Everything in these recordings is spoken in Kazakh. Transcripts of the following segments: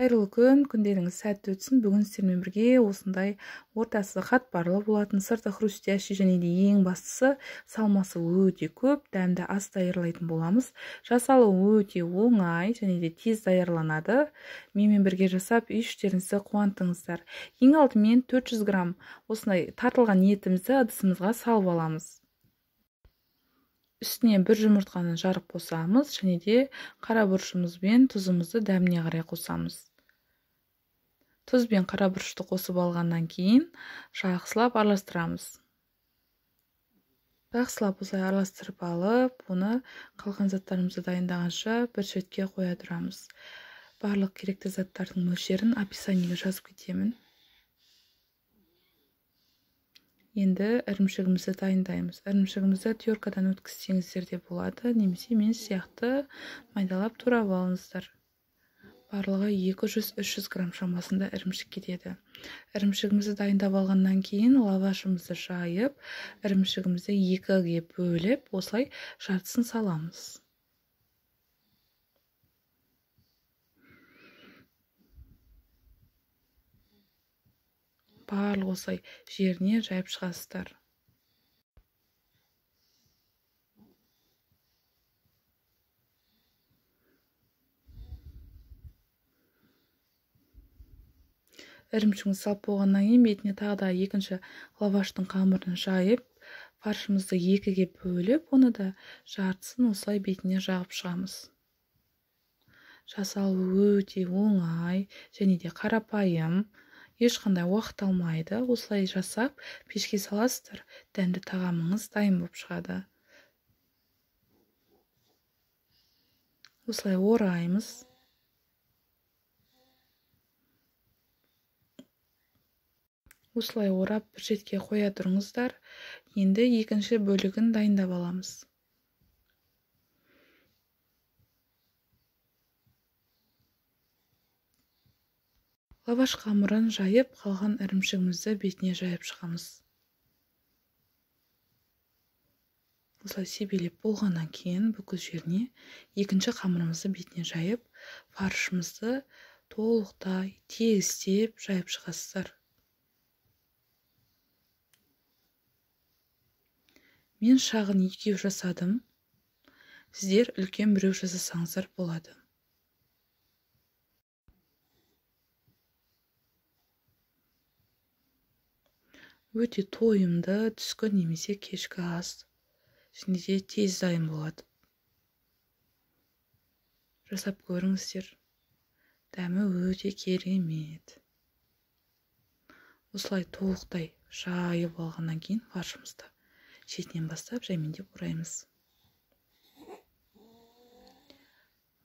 Қайырлы күн, күндеріңіз сәтті өтсін. Бүгін сіздермен бірге осындай ортасы қатпарлы болатын, сырты хрустящий және де ең бастысы салмасы өте көп, дәмді ас даярлайтын боламыз. Жасалуы өте оңай және де тез даярланады. Менімен бірге жасап үй іштеріңізді қуантыңыздар. Ең алдымен 400 грамм осындай тартылған етімізді ыдысымызға салып аламыз. Үстіне бір жұмыртқаны жарып қосамыз және де қара бұрышымыз бен тұзымызды дәміне қарай қосамыз. Тұз бен қара бұрышты қосып алғаннан кейін жақсылап араластырамыз. Жақсылап осылай араластырып алып, оны қалған заттарымызды дайындағанша бір шетке қоя тұрамыз. Барлық керекті заттардың мөлшерін описаниеге жазып кетемін. Енді ірімшігімізді дайындаймыз. Ірімшігімізді теркадан өткізсеңіздер де болады, немесе мен сияқты майдалап турап алыңыздар. Барлығы 200-300 грамм шамасында ірімшік кетеді. Ірімшігімізді дайындап алғаннан кейін лавашымызды жайып, ірімшігімізді екіге бөліп, осылай жартысын саламыз. Барлық осылай жеріне жайып шығасыздар. Ірімшігімізді салып болғаннан кейін бетіне тағы да екінші лаваштың қамырын жайып, фаршымызды екіге бөліп, оны да жартысын осылай бетіне жағып шығамыз. Жасалуы өте оңай және де қарапайым. Ешқандай уақыт алмайды. Осылай жасап, пешке саласыздар, дәмді тағамыңыз дайын болып шығады. Осылай ораймыз. Осылай орап бір шетке қоя тұрыңыздар. Енді екінші бөлігін дайындап аламыз. Лаваш қамырын жайып, қалған ірімшігімізді бетіне жайып шығамыз. Осылай себелеп болғаннан кейін бүкіл жеріне екінші қамырымызды бетіне жайып, фаршымызды толықтай тегістеп жайып шығасыздар. Мен шағын екеу жасадым. Сіздер үлкен біреу жасасаңыздар болады. Өте тойымды түскі немесе кешкі ас. Және де тез дайын болады. Жасап көріңіздер. Дәмі өте керемет. Осылай толықтай жайып алғаннан кейін фаршымызды шетінен бастап жаймендеп ораймыз.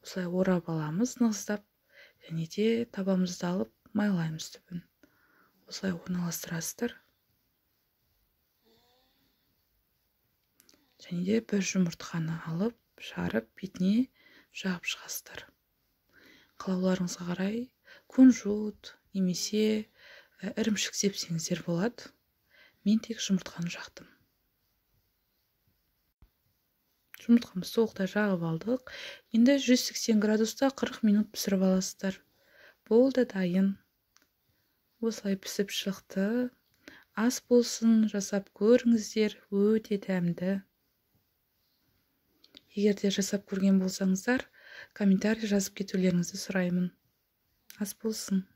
Осылай орап аламыз нығыздап, және де табамызды алып майлаймыз түбін. Осылай орналастырасыздар. Және де бір жұмыртқаны алып, жарып, бетіне жағып шығасыздар. Қалауларыңызға қарай кунжут немесе ірімшік сепсеңіздер болады. Мен тек жұмыртқаны жақтым. Жұмыртқамызды толықтай жағып алдық. Енді 180 градуста 40 минут пісіріп аласыздар. Болды, дайын. Осылай пісіп шықты. Ас болсын, жасап көріңіздер, өте дәмді. Егер де жасап көрген болсаңыздар, комментарий жазып кетулеріңізді сұраймын. Ас болсын.